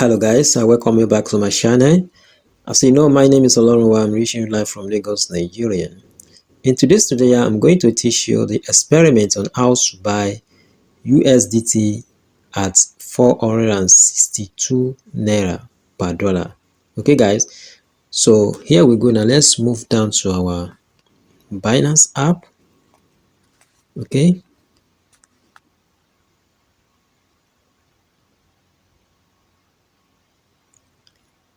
Hello guys, welcome you back to my channel. As you know, my name is Olorunwa. I'm reaching you live from Lagos, Nigeria. In today's tutorial, I'm going to teach you the experiment on how to buy USDT at 462 naira per dollar. Okay guys, so here we go. Now let's move down to our Binance app. Okay,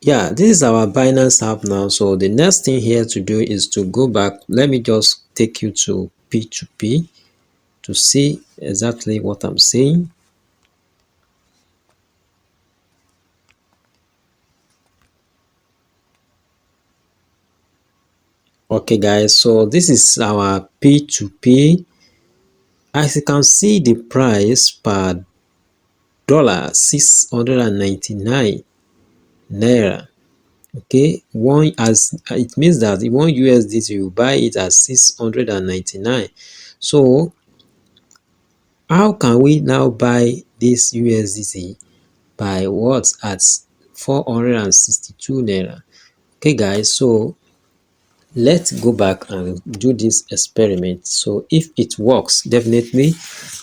yeah, this is our Binance app now. So the next thing here to do is to go back. Let me just take you to P2P to see exactly what I'm saying. Okay guys, so this is our P2P. As you can see, the price per dollar 699 naira. Okay, one, as it means that one USDT you buy it at 699. So how can we now buy this USDT by what at 462 naira? Okay guys, so let's go back and do this experiment. So if it works, definitely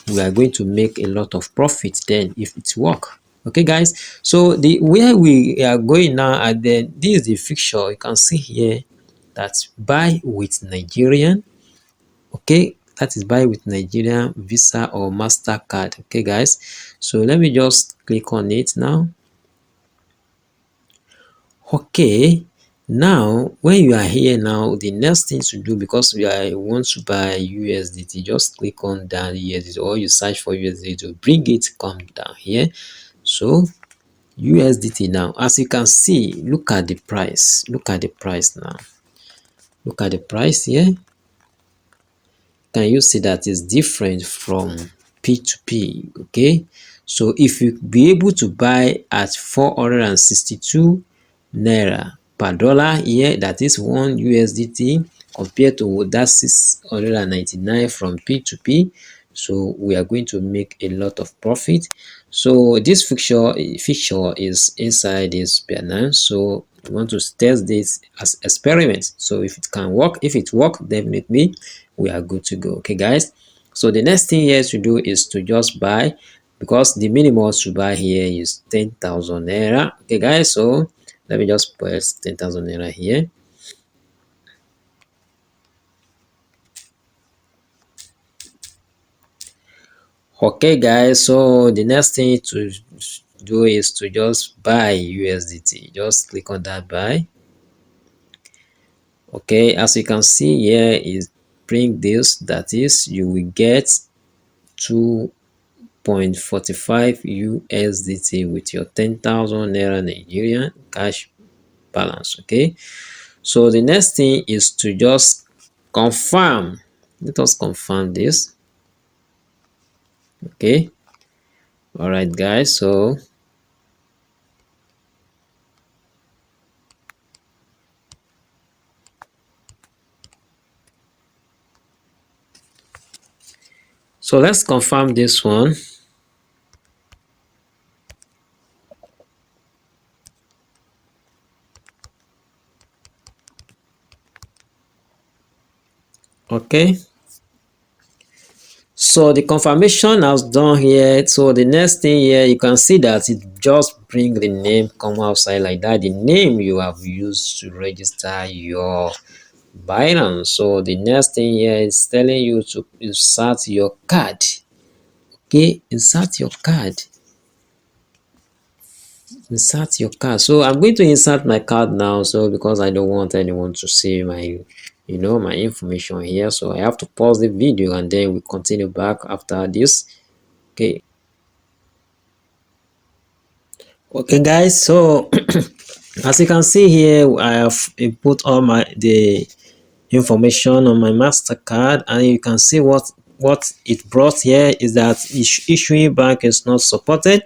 we are going to make a lot of profit then if it works. Okay guys, so the where we are going now, and then this is the fixture. You can see here that buy with Nigerian. Okay, that is buy with Nigerian, Visa or MasterCard. Okay guys, so let me just click on it now. Okay, now when you are here now, the next thing to do, because we are want to buy USDT, just click on down USDT, or you search for USDT to bring it, come down here. So USDT now, as you can see, look at the price. Look at the price now. Look at the price here. Can you see that is different from P2P? Okay, so if you be able to buy at 462 naira per dollar here, that is one USDT, compared to that 699 from P2P, so we are going to make a lot of profit. So this feature is inside this Binance, so we want to test this as experiment. So if it can work, if it works, definitely we are good to go. Okay guys, so the next thing here to do is to just buy, because the minimum to buy here is 10,000 naira. Okay guys, so let me just put 10,000 naira here. Okay guys, so the next thing to do is to just buy USDT. Just click on that buy. Okay, as you can see here, is bring this, that is you will get 2.45 USDT with your 10,000 naira Nigerian cash balance. Okay, so the next thing is to just confirm. Let us confirm this. Okay, all right guys, so let's confirm this one. Okay, so the confirmation has done here. So the next thing here, you can see that it just bring the name come outside like that, the name you have used to register your Binance. So the next thing here is telling you to insert your card. Okay, insert your card. Insert your card. So I'm going to insert my card now, so because I don't want anyone to see my my information here, so I have to pause the video and then we continue back after this. Okay guys, so as you can see here, I have input all the information on my MasterCard, and you can see what it brought here is that issuing bank is not supported.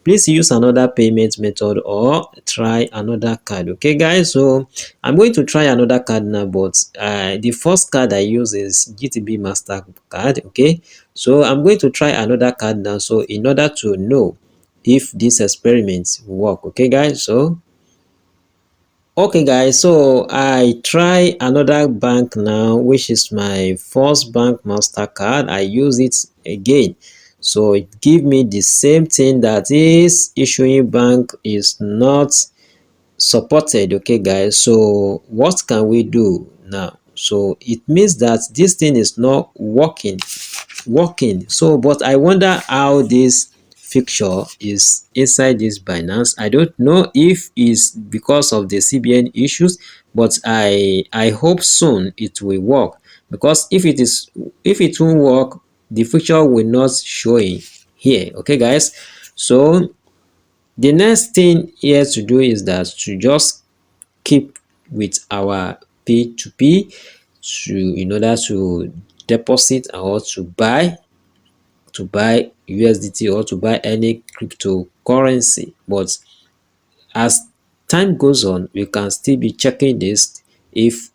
Please use another payment method or try another card. Okay guys, so I'm going to try another card now, but the first card I use is GTB MasterCard. Okay, so I'm going to try another card now. So in order to know if this experiment work. Okay guys, so I try another bank now, which is my first bank Mastercard. I use it again, so it give me the same thing, that is issuing bank is not supported. Okay guys, so what can we do now? So it means that this thing is not working. So but I wonder how this fixture is inside this Binance. I don't know if it's because of the CBN issues, but I hope soon it will work, because if it won't work, the fixture will not show it here. Okay guys, so the next thing here to do is that to just keep with our P2P to in order to deposit or to buy USDT or to buy any cryptocurrency. But as time goes on, we can still be checking this if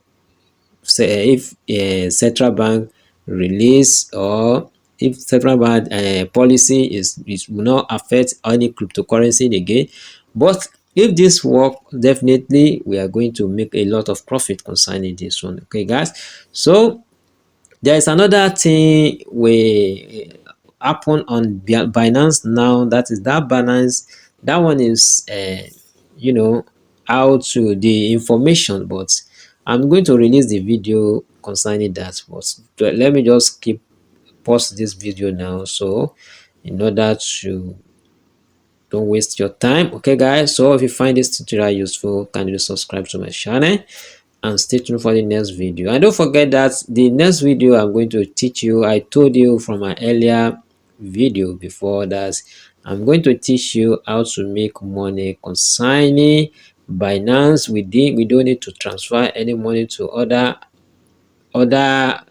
if a central bank release, or if central bank policy is will not affect any cryptocurrency again. But if this work, definitely we are going to make a lot of profit concerning this one. Okay guys, so there is another thing we happen on Binance now. That is that Binance, that one is you know, how to the information, but I'm going to release the video concerning that. But let me just keep pause this video now, so in order to don't waste your time. Okay guys, so if you find this tutorial useful, kindly subscribe to my channel and stay tuned for the next video. And don't forget that the next video I'm going to teach you, I told you from my earlier video before, that I'm going to teach you how to make money concerning Binance. We don't need to transfer any money to other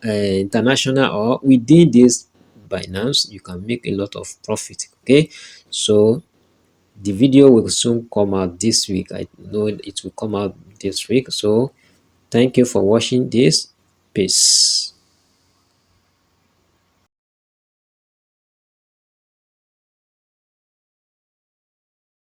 international, or within this Binance you can make a lot of profit. Okay, so the video will soon come out this week. I know it will come out this week. So thank you for watching this. Peace.